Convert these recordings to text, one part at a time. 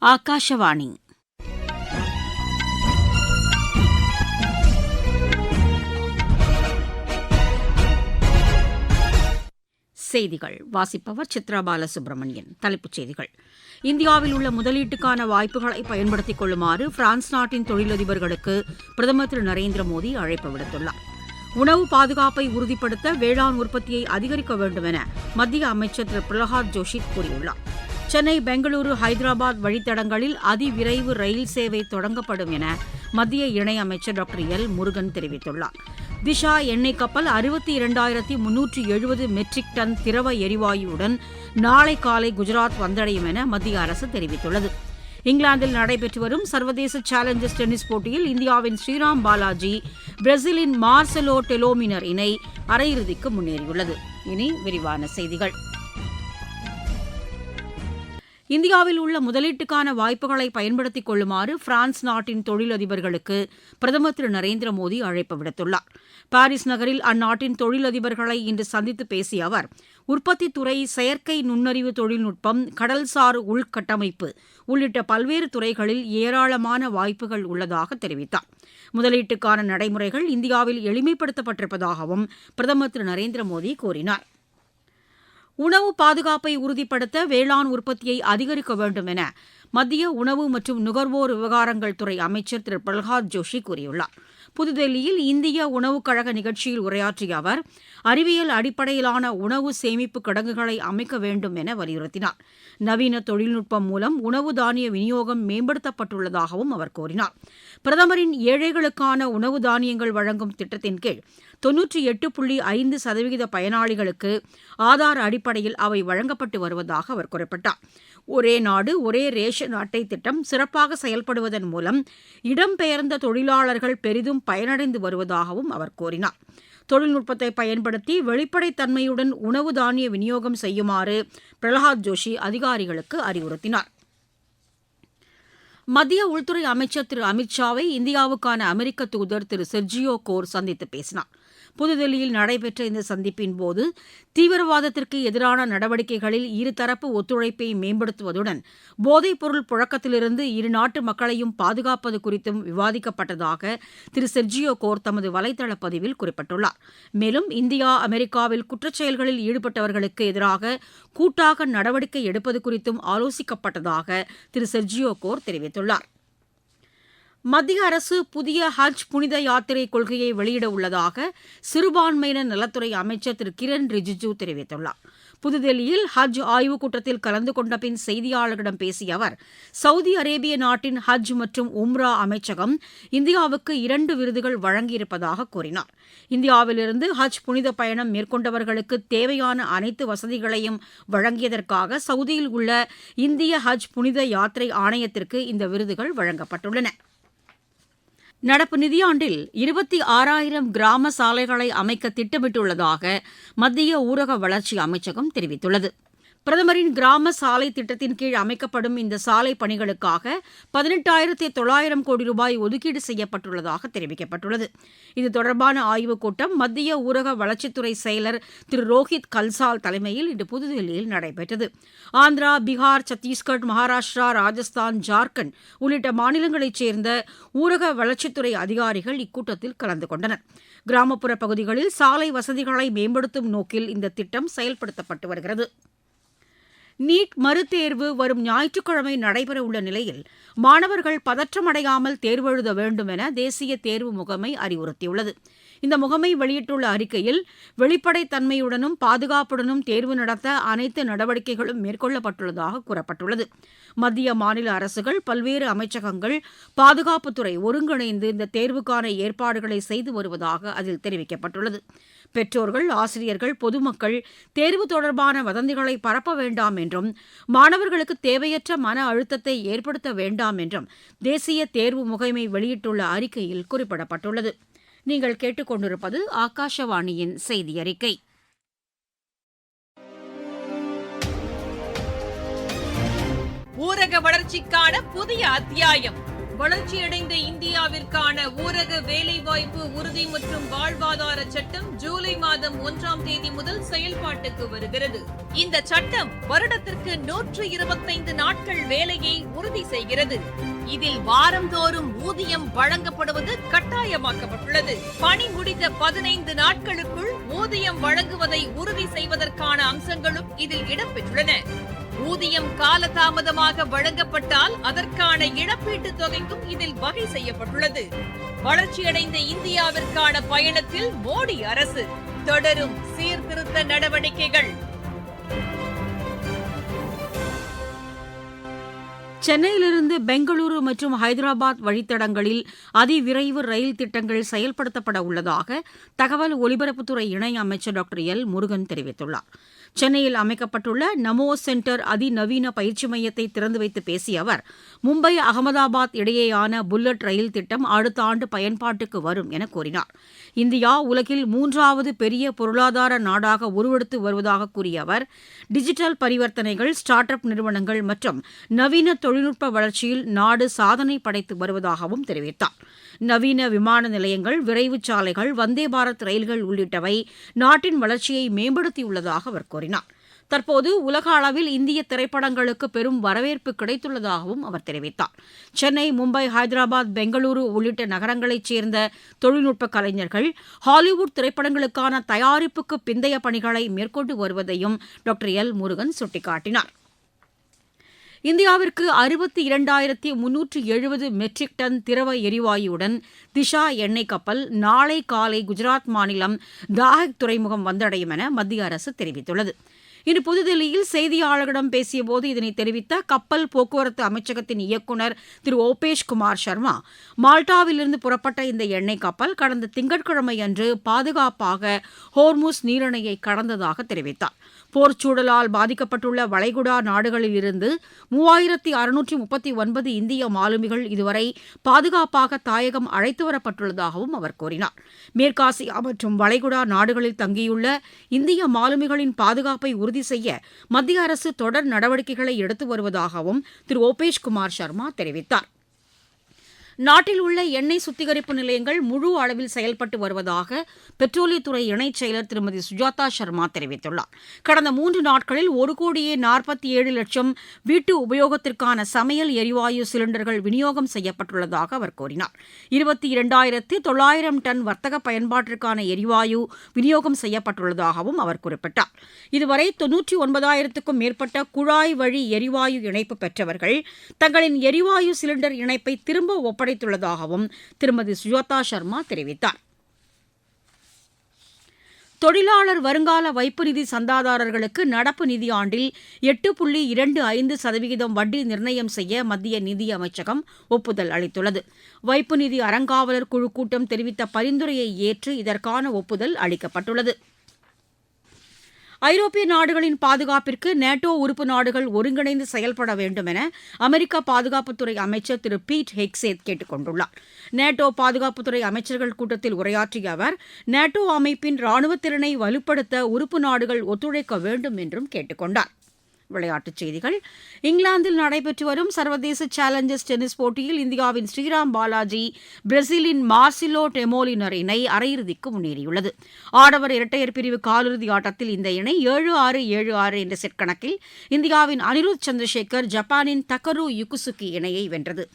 ஆகாஷவாணி. செய்திகள் வாசிப்பவர் சித்ரா பாலசுப்ரமணியன். தலைப்புச் செய்திகள்: இந்தியாவில் உள்ள முதலீட்டுக்கான வாய்ப்புகளை பயன்படுத்திக் கொள்ளுமாறு பிரான்ஸ் நாட்டின் தொழிலதிபர்களுக்கு பிரதமர் திரு நரேந்திர மோடி அழைப்பு விடுத்துள்ளார். உணவு பாதுகாப்பை உறுதிப்படுத்த வேளாண் உற்பத்தியை அதிகரிக்க வேண்டும் என மத்திய அமைச்சர் திரு பிரகலாத் ஜோஷி கூறியுள்ளார். சென்னை, பெங்களூரு, ஹைதராபாத் வழித்தடங்களில் அதிவிரைவு ரயில் சேவை தொடங்கப்படும் என மத்திய இணையமைச்சர் டாக்டர் எல். முருகன் தெரிவித்துள்ளார். திஷா எண்ணெய் கப்பல் 62,370 மெட்ரிக் டன் திரவ எரிவாயுவுடன் நாளை காலை குஜராத் வந்தடையும் என மத்திய அரசு தெரிவித்துள்ளது. இங்கிலாந்தில் நடைபெற்று வரும் சர்வதேச சேலஞ்சர்ஸ் டென்னிஸ் போட்டியில் இந்தியாவின் ஸ்ரீராம் பாலாஜி பிரேசிலின் மார்செலோ டெலோமினர் இணை அரையிறுதிக்கு முன்னேறியுள்ளது. இனி விரிவான செய்திகள். இந்தியாவில் உள்ள முதலீட்டுக்கான வாய்ப்புகளை பயன்படுத்திக் கொள்ளுமாறு பிரான்ஸ் நாட்டின் தொழிலதிபர்களுக்கு பிரதமர் திரு நரேந்திர மோடி அழைப்பு விடுத்துள்ளார். பாரிஸ் நகரில் அந்நாட்டின் தொழிலதிபர்களை இன்று சந்தித்து பேசிய அவர், உற்பத்தித் துறை, செயற்கை நுண்ணறிவு தொழில்நுட்பம், கடல்சார் உள்கட்டமைப்பு உள்ளிட்ட பல்வேறு துறைகளில் ஏராளமான வாய்ப்புகள் உள்ளதாக தெரிவித்தார். முதலீட்டுக்கான நடைமுறைகள் இந்தியாவில் எளிமைப்படுத்தப்பட்டிருப்பதாகவும் பிரதமர் திரு நரேந்திர மோடி கூறினார். உணவு பாதுகாப்பை உறுதிப்படுத்த வேளாண் உற்பத்தியை அதிகரிக்க வேண்டும் என மத்திய உணவு மற்றும் நுகர்வோர் விவகாரங்கள் துறை அமைச்சர் திரு பிரகலாத் ஜோஷி கூறியுள்ளார். புதுதில்லியில் இந்திய உணவுக் கழக நிகழ்ச்சியில் உரையாற்றிய அவர், அறிவியல் அடிப்படையிலான உணவு சேமிப்பு கிடங்குகளை அமைக்க வேண்டும் என வலியுறுத்தினார். நவீன தொழில்நுட்பம் மூலம் உணவு தானிய விநியோகம் மேம்படுத்தப்பட்டுள்ளதாகவும் அவர் கூறினார். பிரதமரின் ஏழைகளுக்கான உணவு தானியங்கள் வழங்கும் திட்டத்தின் கீழ் 98.5% பயனாளிகளுக்கு ஆதார் அடிப்படையில் அவை வழங்கப்பட்டு வருவதாக அவர் குறிப்பிட்டார். ஒரே நாடு ஒரே ரேஷன் அட்டை திட்டம் சிறப்பாக செயல்படுவதன் மூலம் இடம்பெயர்ந்த தொழிலாளர்கள் பெரிதும் பயனடைந்து வருவதாகவும் அவர் கூறினார். தொழில்நுட்பத்தை பயன்படுத்தி வெளிப்படைத்தன்மையுடன் உணவு தானிய விநியோகம் செய்யுமாறு பிரகலாத் ஜோஷி அதிகாரிகளுக்கு அறிவுறுத்தினார். மத்திய உள்துறை அமைச்சர் திரு அமித் ஷாவை இந்தியாவுக்கான அமெரிக்க தூதர் திரு செர்ஜியோ கோர் சந்தித்து பேசினார். புதுதில்லியில் நடைபெற்ற இந்த சந்திப்பின் போது தீவிரவாதத்திற்கு எதிரான நடவடிக்கைகளில் இருதரப்பு ஒத்துழைப்பை மேம்படுத்துவதுடன் போதைப்பொருள் புழக்கத்திலிருந்து இரு நாட்டு மக்களையும் பாதுகாப்பது குறித்தும் விவாதிக்கப்பட்டதாக திரு செர்ஜியோ கோர் தமது வலைதள பதிவில் குறிப்பிட்டுள்ளார். மேலும் இந்தியா, அமெரிக்காவில் குற்றச்செயல்களில் ஈடுபட்டவர்களுக்கு எதிராக கூட்டாக நடவடிக்கை எடுப்பது குறித்தும் ஆலோசிக்கப்பட்டதாக திரு செர்ஜியோ கோர் தெரிவித்துள்ளார். மத்திய அரசு புதிய ஹஜ் புனித யாத்திரை கொள்கையை வெளியிட உள்ளதாக சிறுபான்மையினர் நலத்துறை அமைச்சர் திரு கிரண் ரிஜிஜூ தெரிவித்துள்ளார். புதுதில்லியில் ஹஜ் ஆய்வுக் கூட்டத்தில் கலந்து கொண்ட பின் செய்தியாளர்களிடம் பேசிய அவர், சவுதி அரேபிய நாட்டின் ஹஜ் மற்றும் உம்ரா அமைச்சகம் இந்தியாவுக்கு 2 விருதுகள் வழங்கியிருப்பதாக கூறினார். இந்தியாவிலிருந்து ஹஜ் புனித பயணம் மேற்கொண்டவர்களுக்கு தேவையான அனைத்து வசதிகளையும் வழங்கியதற்காக சவுதியில் உள்ள இந்திய ஹஜ் புனித யாத்திரை ஆணையத்திற்கு இந்த விருதுகள் வழங்கப்பட்டுள்ளன. நடப்பு நிதியாண்டில் 26,000 கிராம சாலைகளை அமைக்க திட்டமிட்டுள்ளதாக மத்திய ஊரக வளர்ச்சி அமைச்சகம் தெரிவித்துள்ளது. பிரதமரின் கிராம சாலை திட்டத்தின் கீழ் அமைக்கப்படும் இந்த சாலை பணிகளுக்காக 18,900 கோடி ரூபாய் ஒதுக்கீடு செய்யப்பட்டுள்ளதாக தெரிவிக்கப்பட்டுள்ளது. இது தொடர்பான ஆய்வுக் கூட்டம் மத்திய ஊரக வளர்ச்சித்துறை செயலர் திரு ரோஹித் கல்சால் தலைமையில் இன்று புதுதில்லியில் நடைபெற்றது. ஆந்திரா, பீகார், சத்தீஸ்கர், மகாராஷ்டிரா, ராஜஸ்தான், ஜார்க்கண்ட் உள்ளிட்ட மாநிலங்களைச் சேர்ந்த ஊரக வளர்ச்சித்துறை அதிகாரிகள் இக்கூட்டத்தில் கலந்து கொண்டனர். கிராமப்புற பகுதிகளில் சாலை வசதிகளை மேம்படுத்தும் நோக்கில் இந்த திட்டம் செயல்படுத்தப்பட்டு வருகிறது. நீட் மறுதேர்வு வரும் ஞாயிற்றுக்கிழமை நடைபெறவுள்ள நிலையில் மாணவர்கள் பதற்றமடையாமல் தேர்வு எழுத வேண்டும் என தேசிய தேர்வு முகமை அறிவுறுத்தியுள்ளது. இந்த முகமை வெளியிட்டுள்ள அறிக்கையில், வெளிப்படைத்தன்மையுடனும் பாதுகாப்புடனும் தேர்வு நடத்த அனைத்து நடவடிக்கைகளும் மேற்கொள்ளப்பட்டுள்ளதாக கூறப்பட்டுள்ளது. மத்திய, மாநில அரசுகள், பல்வேறு அமைச்சகங்கள், பாதுகாப்புத்துறை ஒருங்கிணைந்து இந்த தேர்வுக்கான ஏற்பாடுகளை செய்து வருவதாக அதில் தெரிவிக்கப்பட்டுள்ளது. பெற்றோர்கள், ஆசிரியர்கள், பொதுமக்கள் தேர்வு தொடர்பான வதந்திகளை பரப்ப வேண்டாம் என்றும், மாணவர்களுக்கு தேவையற்ற மன அழுத்தத்தை ஏற்படுத்த வேண்டாம் என்றும் தேசிய தேர்வு முகமை வெளியிட்டுள்ள அறிக்கையில் குறிப்பிடப்பட்டுள்ளது. நீங்கள் கேட்டுக்கொண்டிருப்பது ஆகாஷவாணியின் செய்தி அறிக்கை. ஊரக வளர்ச்சிக்கான புதிய அத்தியாயம். வளர்ச்சியடைந்த இந்தியாவிற்கான ஊரக வேலைவாய்ப்பு உறுதி மற்றும் வாழ்வாதார சட்டம் ஜூலை மாதம் 1ஆம் தேதி முதல் செயல்பாட்டுக்கு வருகிறது. இந்த சட்டம் வருடத்திற்கு 125 நாட்கள் வேலையை உறுதி செய்கிறது. இதில் வாரந்தோறும் ஊதியம் வழங்கப்படுவது கட்டாயமாக்கப்பட்டுள்ளது. பணி முடிந்த 15 நாட்களுக்குள் ஊதியம் வழங்குவதை உறுதி செய்வதற்கான அம்சங்களும் இதில் இடம்பெற்றுள்ளன. ஊதியம் காலதாமதமாக வழங்கப்பட்டால் அதற்கான இழப்பீட்டுத் தொகைக்கும் இதில் வகை செய்யப்பட்டுள்ளது. வளர்ச்சியடைந்த இந்தியாவிற்கான பயணத்தில் மோடி அரசு தொடரும் சீர்திருத்த நடவடிக்கைகள். சென்னையிலிருந்து பெங்களூரு மற்றும் ஹைதராபாத் வழித்தடங்களில் அதிவிரைவு ரயில் திட்டங்கள் செயல்படுத்தப்பட உள்ளதாக தகவல் ஒலிபரப்புத்துறை இணை அமைச்சர் டாக்டர் எல் முருகன் தெரிவித்துள்ளார். சென்னையில் அமைக்கப்பட்டுள்ள நமோ சென்டர் அதிநவீன பயிற்சி மையத்தை திறந்து வைத்து பேசிய அவர், மும்பை அகமதாபாத் இடையேயான புல்லட் ரயில் திட்டம் அடுத்த ஆண்டு பயன்பாட்டுக்கு வரும் என கூறினார். இந்தியா உலகில் 3வது பெரிய பொருளாதார நாடாக உருவெடுத்து வருவதாக கூறிய அவர், டிஜிட்டல் பரிவர்த்தனைகள், ஸ்டார்ட் அப் நிறுவனங்கள் மற்றும் நவீன தொழில்நுட்ப வளர்ச்சியில் நாடு சாதனை படைத்து வருவதாகவும் தெரிவித்தார். நவீன விமான நிலையங்கள், விரைவு சாலைகள், வந்தே பாரத் ரயில்கள் உள்ளிட்டவை நாட்டின் வளர்ச்சியை மேம்படுத்தியுள்ளதாக அவர் கூறினார். தற்போது உலக அளவில் இந்திய திரைப்படங்களுக்கு பெரும் வரவேற்பு கிடைத்துள்ளதாகவும் அவர் தெரிவித்தார். சென்னை, மும்பை, ஹைதராபாத், பெங்களூரு உள்ளிட்ட நகரங்களைச் சேர்ந்த தொழில்நுட்ப கலைஞர்கள் ஹாலிவுட் திரைப்படங்களுக்கான தயாரிப்புக்கு பிந்தைய பணிகளை மேற்கொண்டு வருவதையும் டாக்டர் எல் முருகன் சுட்டிக்காட்டினார். இந்தியாவிற்கு 62,370 மெட்ரிக் டன் திரவ எரிவாயுடன் திஷா எண்ணெய் கப்பல் நாளை காலை குஜராத் மாநிலம் தாஹக் துறைமுகம் வந்தடையும் என மத்திய அரசு தெரிவித்துள்ளது. இன்று புதுதில்லியில் செய்தியாளர்களிடம் பேசியபோது இதனை தெரிவித்த கப்பல் போக்குவரத்து அமைச்சகத்தின் இயக்குநர் திரு ஓபேஷ் குமார் சர்மா, மால்டாவிலிருந்து புறப்பட்ட இந்த எண்ணெய் கப்பல் கடந்த திங்கட்கிழமை அன்று பாதுகாப்பாக ஹோர்முஸ் நீரிணையை கடந்ததாக தெரிவித்தார். போர்ச்சூழலால் பாதிக்கப்பட்டுள்ள வளைகுடா நாடுகளிலிருந்து 3639 இந்திய மாலுமிகள் இதுவரை பாதுகாப்பாக தாயகம் அழைத்து வரப்பட்டுள்ளதாகவும் அவர் கூறினார். மேற்காசியா மற்றும் வளைகுடா நாடுகளில் தங்கியுள்ள இந்திய மாலுமிகளின் பாதுகாப்பை உறுதி செய்ய மத்திய அரசு தொடர் நடவடிக்கைகளை எடுத்து வருவதாகவும் திரு ஓபேஷ் குமார் சர்மா தெரிவித்தார். நாட்டில் உள்ள எண்ணெய் சுத்திகரிப்பு நிலையங்கள் முழு அளவில் செயல்பட்டு வருவதாக பெட்ரோலியத்துறை இணைச் செயலர் திருமதி சுஜாதா சர்மா தெரிவித்துள்ளார். கடந்த 3 நாட்களில் 1,47,00,000 வீட்டு உபயோகத்திற்கான சமையல் எரிவாயு சிலிண்டர்கள் விநியோகம் செய்யப்பட்டுள்ளதாக அவர் கூறினார். 22,900 டன் வர்த்தக பயன்பாட்டிற்கான எரிவாயு விநியோகம் செய்யப்பட்டுள்ளதாகவும் அவர் குறிப்பிட்டார். இதுவரை 99,000க்கும் மேற்பட்ட குழாய் வழி எரிவாயு இணைப்பு பெற்றவர்கள் தங்களின் எரிவாயு சிலிண்டர் இணைப்பை திரும்ப ஒப்படைத்துள்ளதாகவும் திருமதி சுஜாதா சர்மா தெரிவித்தார். தொழிலாளர் வருங்கால வைப்பு நிதி சந்தாதாரர்களுக்கு நடப்பு நிதியாண்டில் 8.25% வட்டி நிர்ணயம் செய்ய மத்திய நிதி அமைச்சகம் ஒப்புதல் அளித்துள்ளது. வைப்பு நிதி அறங்காவலர் குழு கூட்டம் தெரிவித்த பரிந்துரையை ஏற்று இதற்கான ஒப்புதல் அளிக்கப்பட்டுள்ளது. ஐரோப்பிய நாடுகளின் பாதுகாப்பிற்கு நேட்டோ உறுப்பு நாடுகள் ஒருங்கிணைந்து செயல்பட வேண்டும் என அமெரிக்க பாதுகாப்புத்துறை அமைச்சர் திரு பீட் ஹெக்சேத் கேட்டுக் கொண்டுள்ளார். நேட்டோ பாதுகாப்புத்துறை அமைச்சர்கள் கூட்டத்தில் உரையாற்றிய அவர், நேட்டோ அமைப்பின் ராணுவத் திறனை வலுப்படுத்த உறுப்பு நாடுகள் ஒத்துழைக்க வேண்டும் என்றும் கேட்டுக் கொண்டார். விளையாட்டுச் செய்திகள். இங்கிலாந்தில் நடைபெற்று வரும் சர்வதேச சேலஞ்சர்ஸ் டென்னிஸ் போட்டியில் இந்தியாவின் ஸ்ரீராம் பாலாஜி பிரேசிலின் மார்சிலோ டெமோலினர் இணை அரையிறுதிக்கு முன்னேறியுள்ளது. ஆடவர் இரட்டையர் பிரிவு காலிறுதி ஆட்டத்தில் இந்த இணை 7-6, 7-6 என்ற செட் கணக்கில் இந்தியாவின் அனிருத் சந்திரசேகர் ஜப்பானின் தக்கரு யுகுசுகி இணையை வென்றது.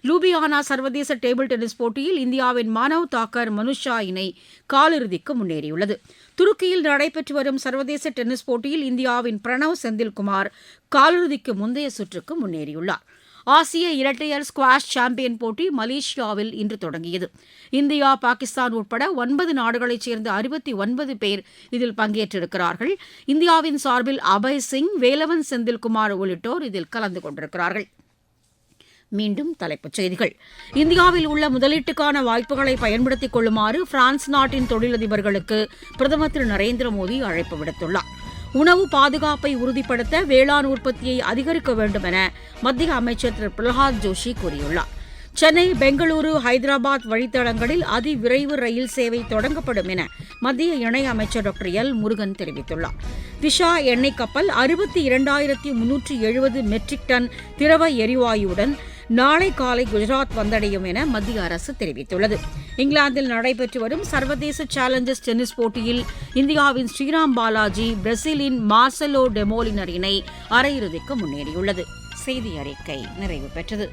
லூபியானா சர்வதேச டேபிள் டென்னிஸ் போட்டியில் இந்தியாவின் மானவ் தாக்கர் மனுஷா இணை காலிறுதிக்கு முன்னேறியுள்ளது. துருக்கியில் நடைபெற்று வரும் சர்வதேச டென்னிஸ் போட்டியில் இந்தியாவின் பிரணவ் செந்தில்குமார் காலிறுதிக்கு முந்தைய சுற்றுக்கு முன்னேறியுள்ளார். ஆசிய இரட்டையர் ஸ்குவாஷ் சாம்பியன் போட்டி மலேசியாவில் இன்று தொடங்கியது. இந்தியா, பாகிஸ்தான் உட்பட 9 நாடுகளைச் சேர்ந்த 69 பேர் இதில் பங்கேற்றிருக்கிறார்கள். இந்தியாவின் சார்பில் அபய் சிங், வேலவன் செந்தில்குமார் உள்ளிட்டோர் இதில் கலந்து கொண்டிருக்கிறார்கள். மீண்டும் தலைப்புச் செய்திகள். இந்தியாவில் உள்ள முதலீட்டுக்கான வாய்ப்புகளை பயன்படுத்திக் கொள்ளுமாறு பிரான்ஸ் நாட்டின் தொழிலதிபர்களுக்கு பிரதமர் திரு நரேந்திர மோடி அழைப்பு விடுத்துள்ளார். உணவு பாதுகாப்பை உறுதிப்படுத்த வேளாண் உற்பத்தியை அதிகரிக்க வேண்டும் என மத்திய அமைச்சர் திரு பிரகலாத் ஜோஷி கூறியுள்ளார். சென்னை, பெங்களூரு, ஹைதராபாத் வழித்தடங்களில் அதிவிரைவு ரயில் சேவை தொடங்கப்படும் என மத்திய இணையமைச்சர் டாக்டர் எல் முருகன் தெரிவித்துள்ளார். திஷா எண்ணெய் கப்பல் 62,370 மெட்ரிக் டன் திரவ எரிவாயுடன் நாளை காலை குஜராத் வந்தடையும் என மத்திய அரசு தெரிவித்துள்ளது. இங்கிலாந்தில் நடைபெற்று வரும் சர்வதேச சேலஞ்சர்ஸ் டென்னிஸ் போட்டியில் இந்தியாவின் ஸ்ரீராம் பாலாஜி பிரேசிலின் மார்செலோ டெமோலினர் இணை அரையிறுதிக்கு முன்னேறியுள்ளது. செய்தி அறிக்கை நிறைவு பெற்றது.